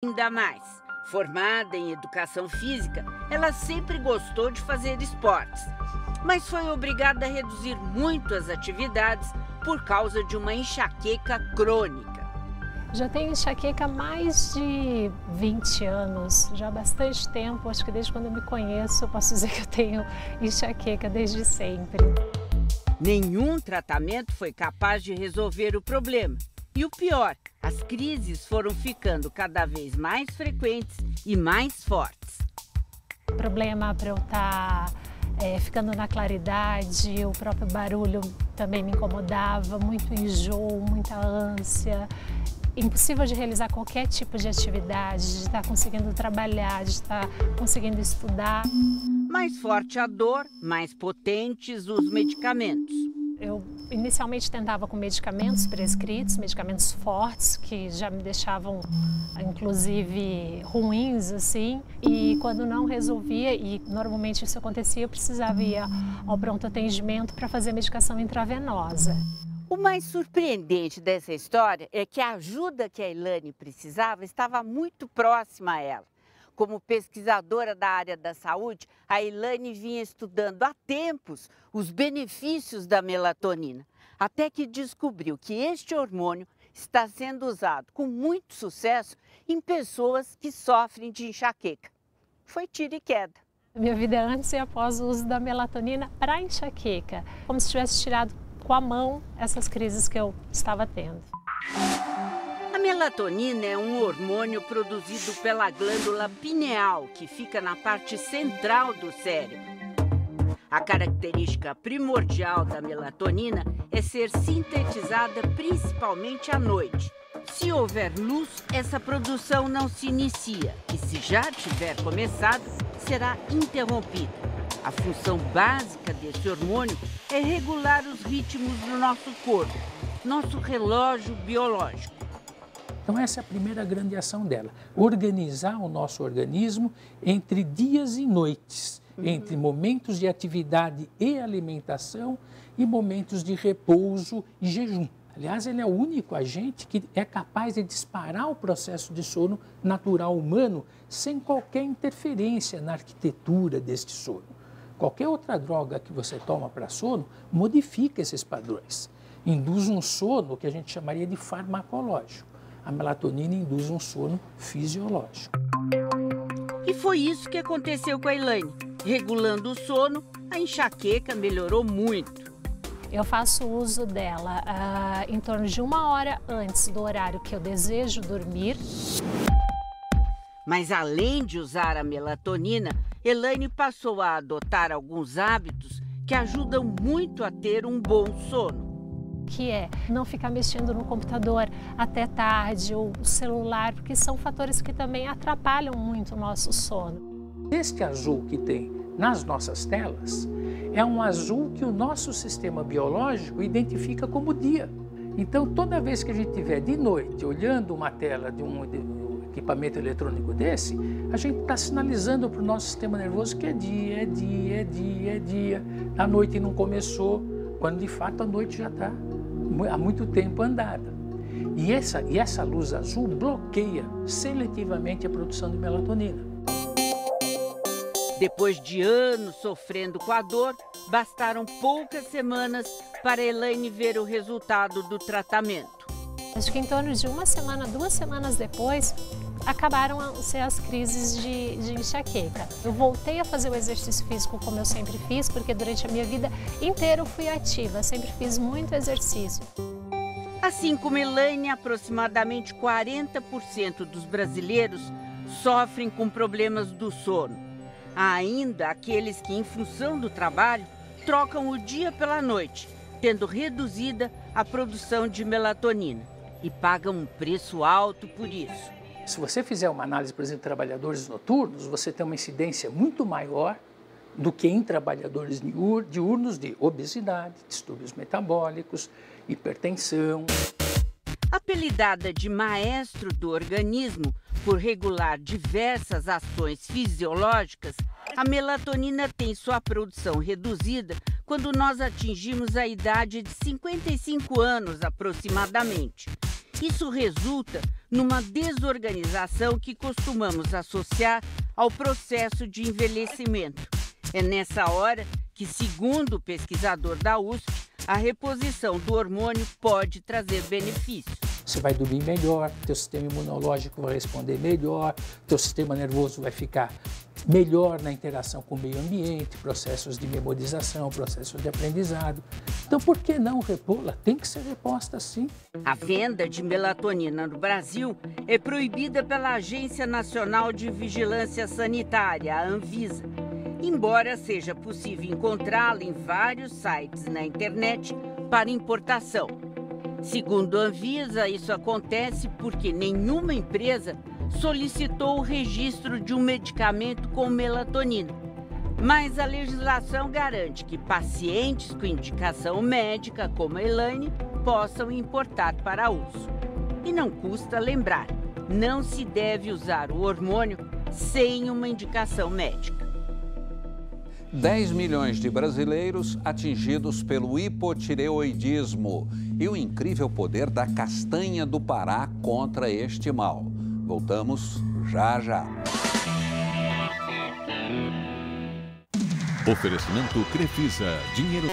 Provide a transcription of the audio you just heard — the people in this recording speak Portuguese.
Ainda mais, formada em educação física, ela sempre gostou de fazer esportes, mas foi obrigada a reduzir muito as atividades por causa de uma enxaqueca crônica. Já tenho enxaqueca há mais de 20 anos, já há bastante tempo. Acho que desde quando eu me conheço, eu posso dizer que eu tenho enxaqueca desde sempre. Nenhum tratamento foi capaz de resolver o problema. E o pior, as crises foram ficando cada vez mais frequentes e mais fortes. O problema para eu estar ficando na claridade, o próprio barulho também me incomodava, muito enjoo, muita ânsia. Impossível de realizar qualquer tipo de atividade, de estar conseguindo trabalhar, de estar conseguindo estudar. Mais forte a dor, mais potentes os medicamentos. Eu inicialmente tentava com medicamentos prescritos, medicamentos fortes, que já me deixavam, inclusive, ruins, assim. E quando não resolvia, e normalmente isso acontecia, eu precisava ir ao pronto atendimento para fazer medicação intravenosa. O mais surpreendente dessa história é que a ajuda que a Elaine precisava estava muito próxima a ela. Como pesquisadora da área da saúde, a Elaine vinha estudando há tempos os benefícios da melatonina, até que descobriu que este hormônio está sendo usado com muito sucesso em pessoas que sofrem de enxaqueca. Foi tiro e queda. Minha vida é antes e após o uso da melatonina para enxaqueca, como se tivesse tirado com a mão essas crises que eu estava tendo. A melatonina é um hormônio produzido pela glândula pineal, que fica na parte central do cérebro. A característica primordial da melatonina é ser sintetizada principalmente à noite. Se houver luz, essa produção não se inicia e, se já tiver começado, será interrompida. A função básica desse hormônio é regular os ritmos do nosso corpo, nosso relógio biológico. Então essa é a primeira grande ação dela, organizar o nosso organismo entre dias e noites, entre momentos de atividade e alimentação e momentos de repouso e jejum. Aliás, ele é o único agente que é capaz de disparar o processo de sono natural humano sem qualquer interferência na arquitetura deste sono. Qualquer outra droga que você toma para sono modifica esses padrões, induz um sono que a gente chamaria de farmacológico. A melatonina induz um sono fisiológico. E foi isso que aconteceu com a Elaine. Regulando o sono, a enxaqueca melhorou muito. Eu faço uso dela em torno de 1 hora antes do horário que eu desejo dormir. Mas além de usar a melatonina, Elaine passou a adotar alguns hábitos que ajudam muito a ter um bom sono. Que é não ficar mexendo no computador até tarde ou o celular, porque são fatores que também atrapalham muito o nosso sono. Este azul que tem nas nossas telas é um azul que o nosso sistema biológico identifica como dia. Então, toda vez que a gente estiver de noite olhando uma tela de um equipamento eletrônico desse, a gente está sinalizando para o nosso sistema nervoso que é dia, é dia, é dia, é dia. A noite não começou, quando de fato a noite já está há muito tempo andada. E essa luz azul bloqueia seletivamente a produção de melatonina. Depois de anos sofrendo com a dor, bastaram poucas semanas para Elaine ver o resultado do tratamento. Acho que em torno de 1 semana, 2 semanas depois, acabaram a ser as crises de enxaqueca. Eu voltei a fazer o exercício físico como eu sempre fiz, porque durante a minha vida inteira eu fui ativa, sempre fiz muito exercício. Assim como Elaine, aproximadamente 40% dos brasileiros sofrem com problemas do sono. Há ainda aqueles que, em função do trabalho, trocam o dia pela noite, tendo reduzida a produção de melatonina, e pagam um preço alto por isso. Se você fizer uma análise, por exemplo, de trabalhadores noturnos, você tem uma incidência muito maior do que em trabalhadores diurnos de obesidade, distúrbios metabólicos, hipertensão. Apelidada de maestro do organismo por regular diversas ações fisiológicas, a melatonina tem sua produção reduzida quando nós atingimos a idade de 55 anos aproximadamente. Isso resulta numa desorganização que costumamos associar ao processo de envelhecimento. É nessa hora que, segundo o pesquisador da USP, a reposição do hormônio pode trazer benefícios. Você vai dormir melhor, teu sistema imunológico vai responder melhor, teu sistema nervoso vai ficar melhor na interação com o meio ambiente, processos de memorização, processos de aprendizado. Então, por que não repô-la? Tem que ser reposta sim. A venda de melatonina no Brasil é proibida pela Agência Nacional de Vigilância Sanitária, a Anvisa, embora seja possível encontrá-la em vários sites na internet para importação. Segundo a Anvisa, isso acontece porque nenhuma empresa solicitou o registro de um medicamento com melatonina. Mas a legislação garante que pacientes com indicação médica, como a Elaine, possam importar para uso. E não custa lembrar, não se deve usar o hormônio sem uma indicação médica. 10 milhões de brasileiros atingidos pelo hipotireoidismo e o incrível poder da castanha do Pará contra este mal. Voltamos já já. Oferecimento Crefisa, dinheiro